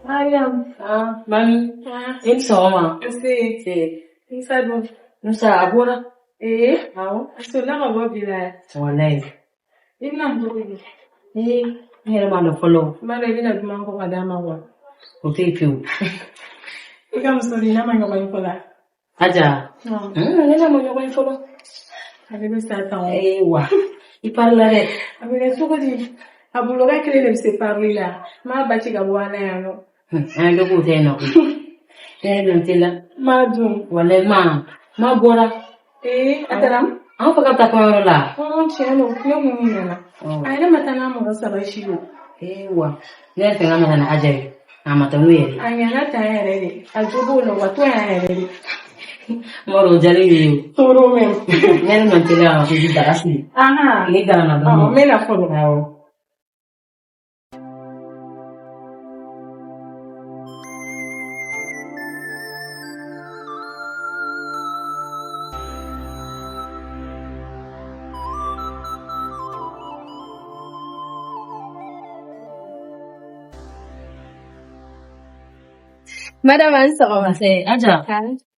Mariam. Mami. Insomma. Sì. Inside Nusa abura. Sola ka bo bila. Wallahi. Ina bo. Hera ma da follow. Mara bina duma ko kadama wa. O te piu. Ika musoli na manyo ko fola. Aja. Nena manyo ko follow. Avec ça temps. Wa. Il parle là. Avec ça ko di. Abuloga kele ne se parler là. Ma ba ci ga bwana ya no. An da ko te no. Tela. Ma dum. Wallahi ma bora. Ataram. An faga ta ko la. Chelo, yo munina. Aina matana mo sabashi yo. Wa. Ne te ngama na ajaye. Amata nwere. Anya na ta yere. Ajobo no watu ya yere. Moro jali yo. Toro men. Nene mantela ko di darasi. Aha. Ni dana na. Me la folo. Madame Ansaroma. C'est Aja.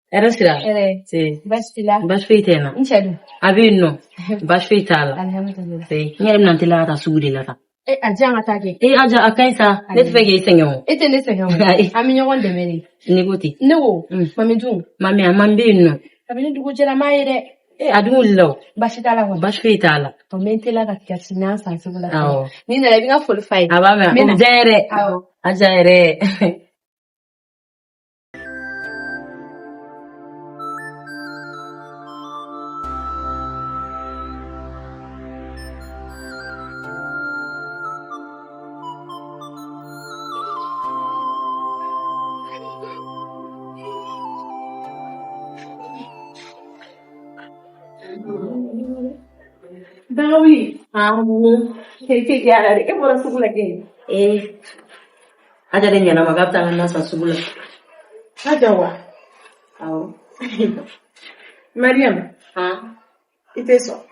Erasira. C'est. Bastila. Bashfeitena. Inchadu. Abinno. Bashfeitala. Alhamdulillah. C'est. Nyere mnantila ta sugudi lata. Aja atake. Aja akaisa. Let's fege isenyo. Ete ne senyo. Ami nyogon demeri. Nigoti. No. Mami dung. Mami amambinno. Abini dugo jera maire. Adunlo. Bashitala wa. Bashfeitala. To mentela ka kiasina sa sugula. Awo. Ni na lebinga full fight. Abame. Jere. Awo. Aja ere. Dawi. Keke gyara de ke bora sugula ke. Aja de nyana magapta na sa sugula. Ajawa. Awo. Mariam. Ite so.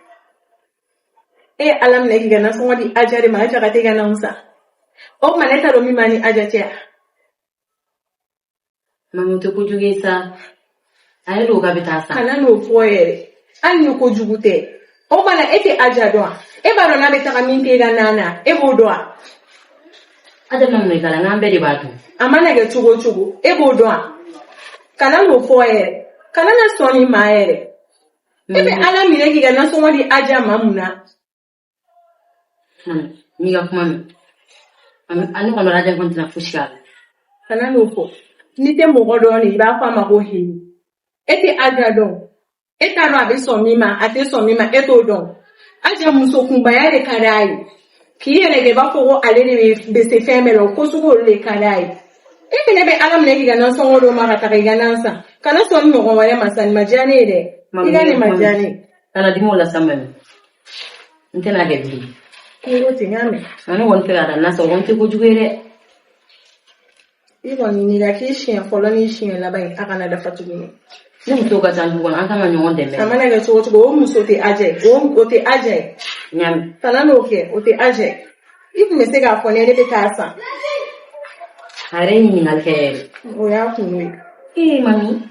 Alam ne gana so wadi aja de ma aja ka te gana unsa. O maneta ro mi mani aja tia. Mamu to kujugisa. Ayi do ga bitasa. Kana no foyere. Anyo ko jugute. O bana ete aja doa. Ba ro na beta ka minke ganana. Bo doa. Aja mamu kala ngambe di batu. Amana ge chugo. Bo doa. Kana no foyere. Kana na soni maere. Ala mire ki gana so wadi aja mamuna. Ni ga kuma ani kono raja kontina fushkala. Kana no fo. Ni te mo godo ni ba fa ma go hi. Ete aja do. Eta ro abi so mima, ate so mima eto don. Aja muso kumbaya le kadai. Ki yele ge ba fo ale be se femelo ko sugo le kadai. Ete ne be alam ne giga nan so ngodo ma ka ga nan sa. Kana so mi mo wale masan majani de. Iga ni majani. Kana dimo la samen. Ntena ge bi. Ko tingame. Ani won tira da nasa won te ko jugere. Ibo ni ga kishin foloni shin la bai akana da fatugini. Ni muso ka tan dugon an kama nyon dembe. Amana ga so o muso te aje. O te aje. Nyam. Kana no ke o te aje. Ibu me se ga fone de tasa. Are ni ngalke. O ya kunwi. Mami.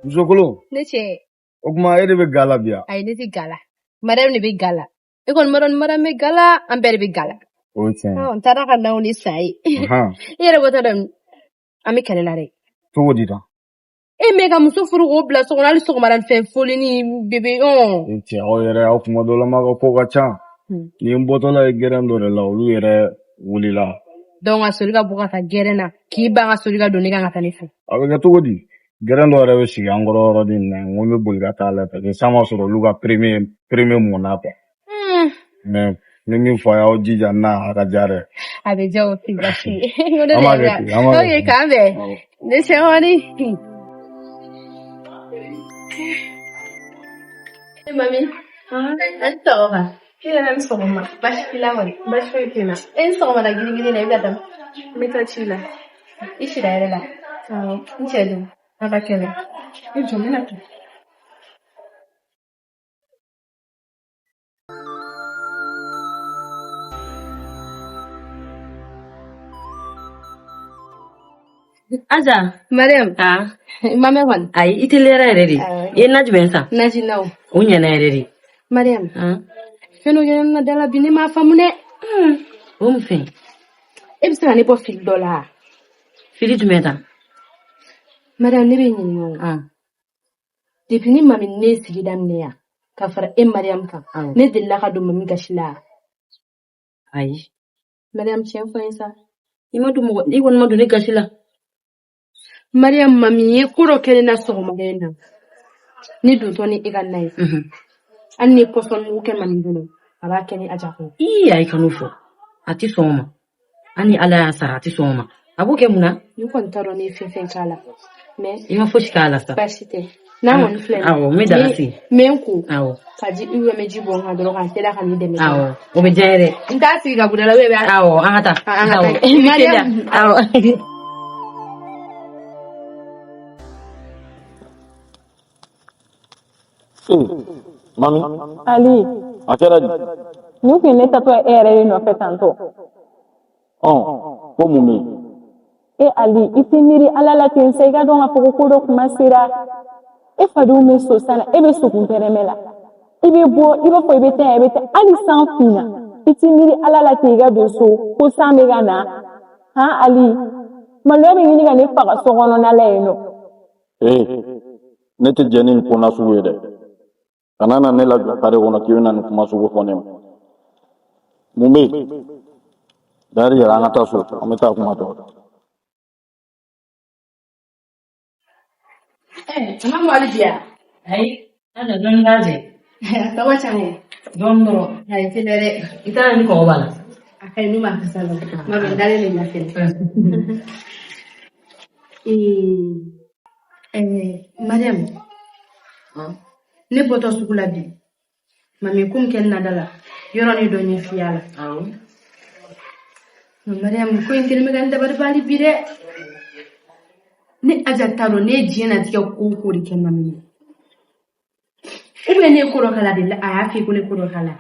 Musokolo. Ne ce. O kuma e de bɛ gala biya. Ayi ne ti gala. Madame ne bɛ gala. E kɔni madame bɛ gala, an bɛɛ de bɛ gala. O ye tiɲɛ ye. N taara ka naw ni sa ye. I yɛrɛ bɔtɔ dɛ an bɛ kɛlɛ la dɛ. Cogo di tan? E mɛ ka muso furu k'o bila so kɔnɔ hali sɔgɔmada fɛn foli ni bebe E cɛ aw yɛrɛ aw kuma dɔ la ma ka ko ka ca. Ni mbotola geren do la olu yere wulila. Donc asoliga buka ta gerena ki ba asoliga doni kan ta nifu. Avec to godi geren do yere si angoro ro din na ngome bulga ta la ta sama soro luga premier mona pa. Mais ni fa ya ojija na akajare. Abejo figashi. Oye kambe. Ne shawani. Mami. Entoba. Kila nsoma. Bashi kila wani. Bashi kila. Ensoma na gini na ibada. Mita chila. Ishi da yela. Nchelu. Abakele. Ejo mina tu. Aja. Mariam. Mame wan. Ay, itilera ereri. Yena jbensa. Naji naw. Unya na ereri. Mariam. Feno gena na dala bini ma famune. Umfe. Ebisa ne bo fil dollar. Fili tumeta. Mariam ne be nyinyo. Depuis ni mami ne sigi damne ya. Ka fara Mariam kan. Ne dilla ka do mami gashila. Ay. Mariam chien fa Imadu mo ni won madu ne gashila. Mariam mami ye kuro kele na so mo gena. Ni do to ni iga nai. Anni poson mu ke mami dolo. Aba keni aja ko. Ay kanufo. Ati soma. Ani ala ya sara ati soma. Abuke muna. Ni kon taro ni fen kala. Mais ima foshi kala sa. Basite. Na won flem. Awo me darasi. Menku. Awo. Kaji iwe meji bon ha dolo kan tela kan de me. Awo. O be jere. Nda si ga budala we be. Awo, angata. Awo. Mariam. Awo. Mami. Ali. Akela. Nous qui n'est pas erré no fait tanto. Ko mumi. Ali, itimiri ala la tin sega don afoko ko do kuma sira. E fadu me so sana e be so kunteremela. Ibe bo ibe fo ibe te ali sans fina. Itimiri ala la tiga do so ko sambe gana. Ali. Malo be ngini ga ne fa so gono na le no. Nete jenin ko na suwe de. Kanana ne la kare wona kiwena ni kuma suwe fonem. Mumbe. Dari ya ngata so ameta kuma to. Mama Olivia. Ay, ada don gaje. Tawa change. Don bro. Ay filere. Itara ni ko bala. Akay numa kasalo. Mama dale le la fil. Mariam. Ne boto sukula bi. Mami kum ken nadala. Yoro ni do ni fiala. Mariam ko en kelme ganda bar bali bire. Ni ajatalo ne jina tiya ko ri ken mami. Ube ne ko ro kala de aya fi ko ne ko ro kala.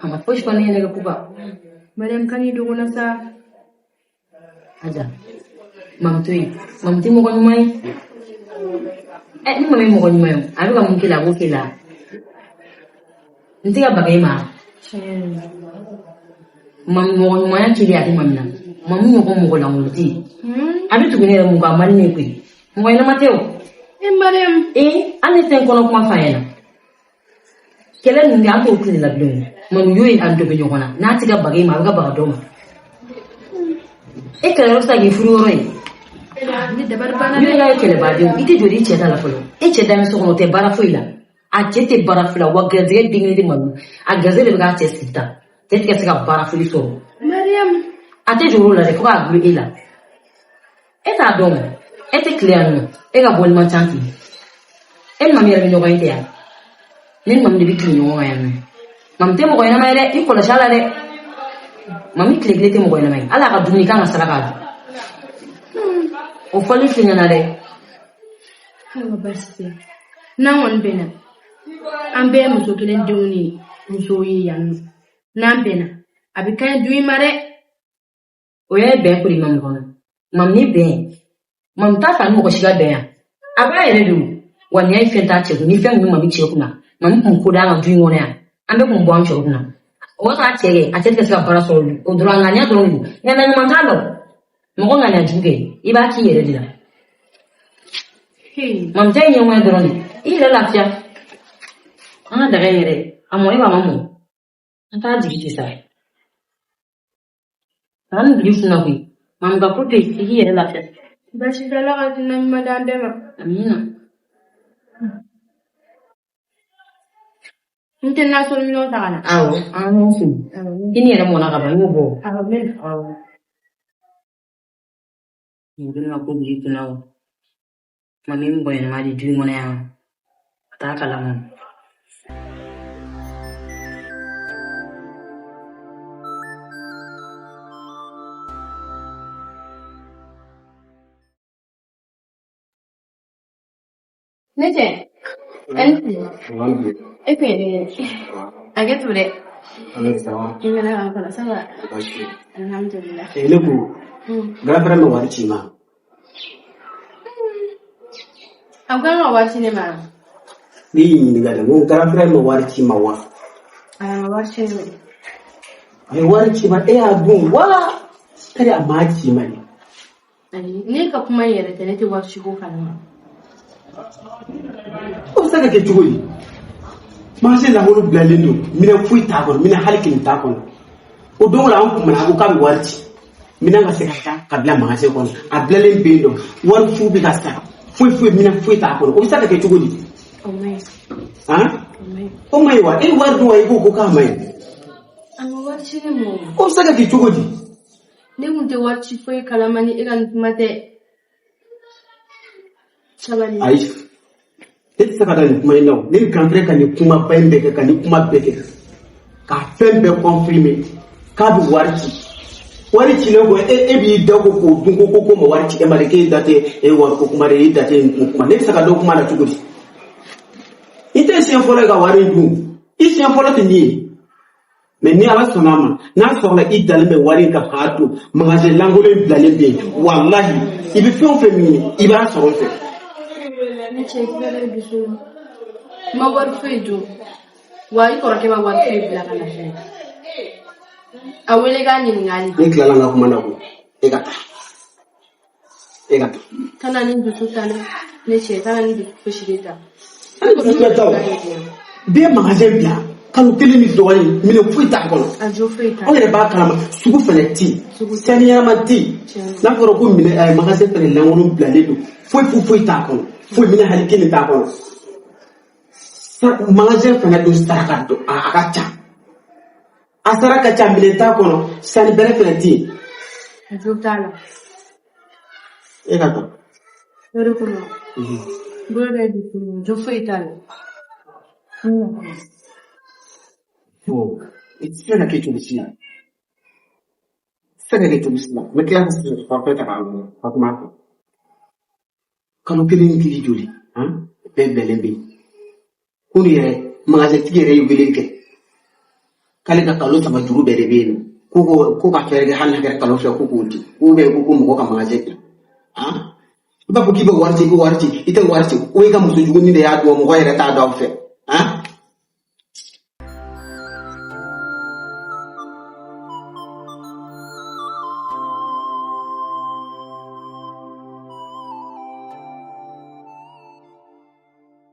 Ama foshi ko ne ga kuba. Mariam kani do gona sa. Aja. Mamti mo ko nyumai. Ni mami mo ko nyumai. Abi ka mun kila ko kila. Ntiga bagay ma. Mami mo ko nyumai kili ati mamna. Mami mo ko la ngulti. Abi tugune mo ga mari ne kwi. Mo ina mateo. Mariam. Ani sen kono kuma fayena. Kele ngi ato kili la blum. Mami yoy an do be nyokona. Na tiga bagay ma ga baga doma. Kele rosa gi furu roi. Ni dabar bana ni la kele ba de ite jodi che dala folo che da me so ko te bara fuila a che te bara fuila wa gaze dingi di mamu a gaze le ga che sita te ke se ga bara fuli so Mariam a te joro la de ko ga glu ila ta dom te clear no ga bol man chanti mami ya no ga ite ya ni mam de bi kli no ya no mam te mo ko ina mai de ko la shala de mami kle te mo ko ina mai ala ga duni ka ngasala ka o fali finya na de hawa basi na won bena ambe muso kelen dewni muso yi yanu na bena abika duyi mare o ye ben ko imam kono mam ni ben mam ta fa mo ko shiga ben ya aba ere du wani ai fenta che ni fen ni mam che kuna mam ko da na duyi wona ya ambe ko mbo am che kuna o ta che a che ke sa para so o dranga nya drongu ya na mam ta lo mo ko ngana juge iba ki yere dila mam tay ni mo droni ila la fia ana da yere amo iba mamu Anta jigiti sai. Ran bilifu na kui. Mam ga kote hii ya la fe. Bashi dala ka tina madande ma. Amina. Nte na so mino takana. Awo, anu su. Ini ya mona ka ba ngubo. Amen. Awo. Mungkin aku begitu now. Mami mbo ya mali dui ngone ya. Kata kalaman. Nete. Enti. Efe. Agetu de. Ingana ka sawa. Alhamdulillah. Lebu. Gara me warchi ma. Agana wachi ne ma. Ni ni gada mo gara me warchi ma wa. Wachi ne. Ai warchi ma adun wa. Kare amachi ma ne. Ni ka kuma yare ta nete wachi ko kana. O saka ke tugoli. Ma se la holu blalindo. Mina fui ta ko, mina halkin ta ko. O don la an kuma na ko ka warchi. Mina nga se ka bla ma se ko. A blalen bindo. War fu bi ka sta. Fui mina fui ta ko. O saka ke tugoli. O mai. Ha? O mai wa war do ai ko ka mai. Amma wachi ne mo. O saka ke tugoli. Ne mun te wachi foi kalamani iran mate. Sabali. Ai. Ita saka da kuma ina. Ni kan fere kan kuma bayin da kan kuma beke. Ka fembe confirmate. Ka bi warki. Warki ne go bi dago ko dungo ko ma warki e marike date e war ko kuma re date kuma ne saka do kuma na tuguri. Ita sai fora ga wari du. Isi an fora tini. Mais ni ala sonama na so la idal me wari ka hatu magaje langolo blale be wallahi ibi fon femini iba so fe. Ma warfejo wai korake ma warfejo la kana she awele gani ngani Ni kila nga kuma na ko egata kana ni dusu tana ne che kana ni dusu shirita ani ko ni taw be magaje bia kan kele ni do wani mine fuita ko ajo feita o yere ba kala sugu fene ti sani ya ma ti na ko ko mine magaje fene langolo blale do fuita ko foi mine halikini ta ko magasin fana do saraka do akacha asaraka cha mileta kono sani bere fana ti ajutala ekato yoro kono bore di jo feitala oh it's fana kitu bisina fana kitu bisina mekia sisi papeta kama hakuma kanu kilin kili juli bebelembi kuni yere magasin tigere yubileke kale ka kalo sama juru bere benu ko ka fere hanna kare kalo fe ko kunti ko be ko mo ka magasin ba ko kibe warti ite warti o ga musu jugo ni de ya do mo yere ta do fe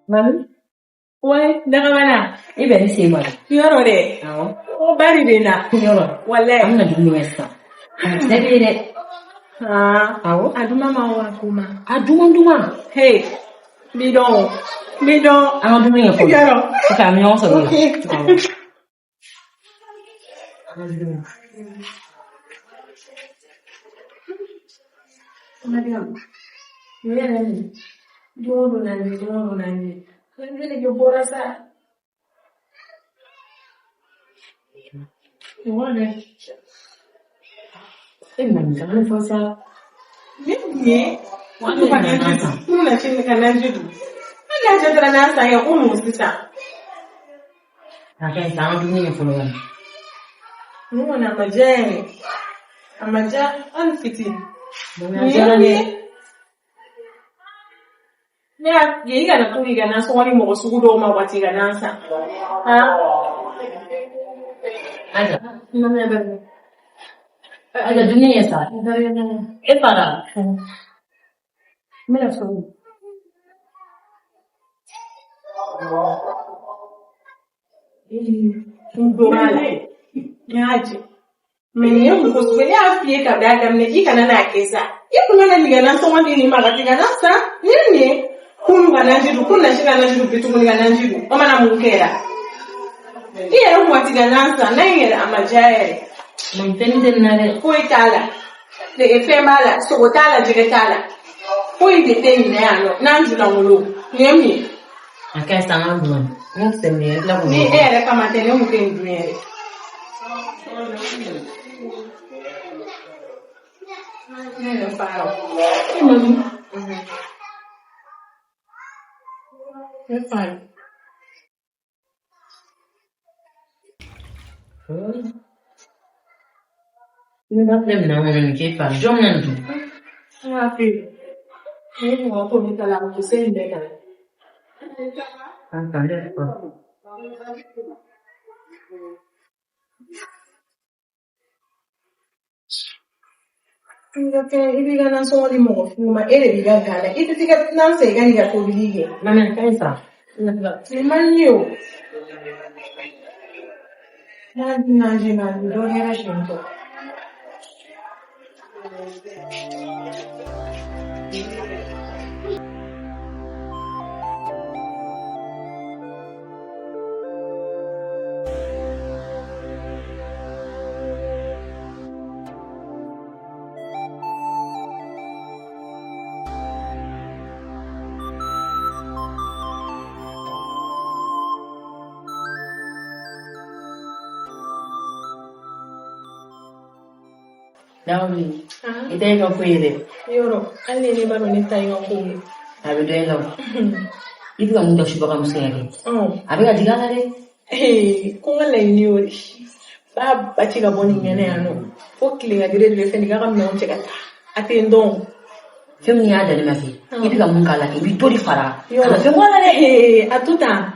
Mami? Ouais, daga mana? Ibe ni sai mai. Yoro de. Awo. O bari de na. Yoro. Wallahi. Amna dumi wesa. Sai de. Awo. Aduma ma wa kuma. Aduma. Hey. Bidon. Anga dumi ya ko. Yoro. Ka mi on so do. Mariam. Yere. Doro nani. Kwenye yo bora sa. Wale. Mami kana fosa. Mimi watu kananjudu. Muna chini kananjudu. Ana jadra na sa ya sisa. Akai sama dumi ya ko lo. Muna majani. Amaja anfiti. Muna jara ne. Ya yiga na kuiga na so wali mo sugudo ma watiga na sa. Aja. mama ya baba Aja dunia sa. E para. mela so Ndorale. Nyaji. Mene muko swele afie ka dada mne ikana na kesa. Ikuna na ligana so wandi ni magati kana sa. Nini? Kunga njiru kuna shika njiru bitu kunga njiru. Mama na mukera. Iya ro mwati ganasa na ngere amajaye. Mantende nare. Ko itala. De efemala so gotala jigetala. Ko idete ni ano nanju na ngulu. Nyemi. Akai sana bulan. Muksemne la bulan. Ni era kama tene mukendwe. Nene faro. Mami. Nene faro. Ni da plem na wani ke fa jom nan du. Happy. Ni mo ko ni tala ko sende ka. Aka de ko. Ngoke ibiga na so wali mo fuma ere biga gala. Ite tika nan se gani ga ko bilige. Mama kai sa. Ni manyo. Na jina do hera shinto. Naomi, ita yi kan kuyi de. Yoro, alle ne baro ne tayi ko. Abi do eno. Ibi kan mun da shi baka musu yake. Abi ga diga na de. Ko ngala ni yori. Ba ci ga boni ngene ano. Fo kili ga dire le fendi ga kam non ce kata. Ate ndon. Fem ni ada le mafi. Ibi kan mun kala ibi to di fara. Yoro, fe wala de atuta.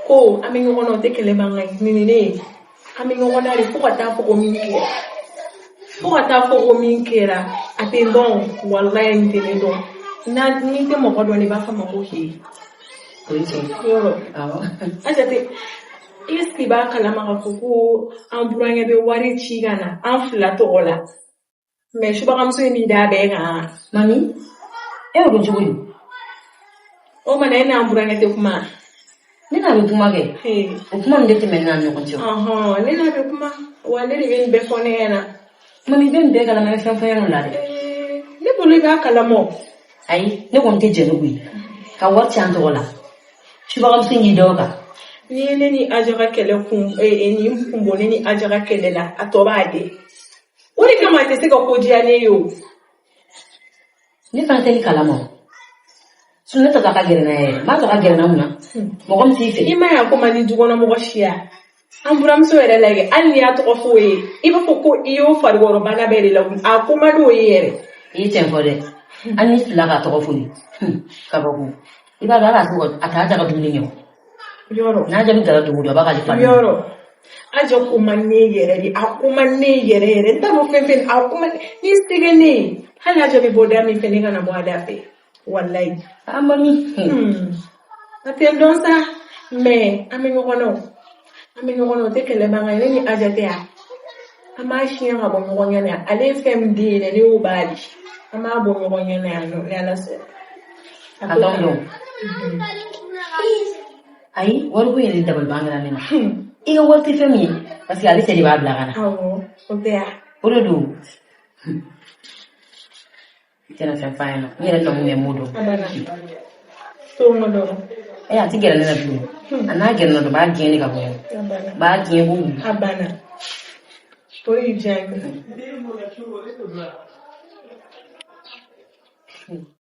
Ko ami ngono te kele bangai ni ne. Ami ngono dari ko ta fo ko min ke. Ko ta fo ko min kera. Ate ndon wallahi ntene don. Na ni te mo ko do ni ba fa mo ko hi. Ko ito. Yoro. Awa. Ajate iski ba kalama ka fuku an burange be wari ci gana an fila to ola me shuba kam so ni da be ga Mami, e o jogo yi. o mana ina an burange te kuma Ni na bi kuma ke. O kuma ndete men na no konjo. ni na be kuma wale ri be fone na Mami ben be kala me fa fa no la de. ni bulu ga kalamo Ai, ne ko nte je no bi. Ka wati an to ola. Shuba kam so ni do ka. ni ni ajaga kele kun ni kumbo ni ajaga kele la atoba de uri kama te se ko kojia ne yo Ni fa te ni kala mo. Suneta ta ka gere na e. Ma ta ka gere na una. Mo kom ti fe. ni ma ya ko mani dugo na mo ko shia an buram so ere lage an ya to ko foye iba ko ko iyo fargoro bana be la a kuma do yere Yi ten fo de. Ani la ka to ko funi. Ka ba ku. Iba ga la ko ata ta ka dumi nyo. Yoro. Na jami gara dugu da baka ji fani. Yoro. Aja kuma ne yere di akuma ne yere nda mo fefen akuma ni stige ne hala aja be boda mi fene kana bo ada fe wallahi Amani. aten don sa me ami ngono te kele banga ni aja te a ama shi nga bo ngonya ne ale fem di ne ni ubali ama bo ngonya ne ano ya la se Atong Ai, wal ko yeli double bangara ne. Iga wal ti fami parce que ali se di ba bla kana. awo o te a Odo do. Tena fa fa no. Ni re to mu mudo. abana to mo do E ati gere na du. Ana gere no ba gene ka ko. abana Ba gene bu. abana to yi jang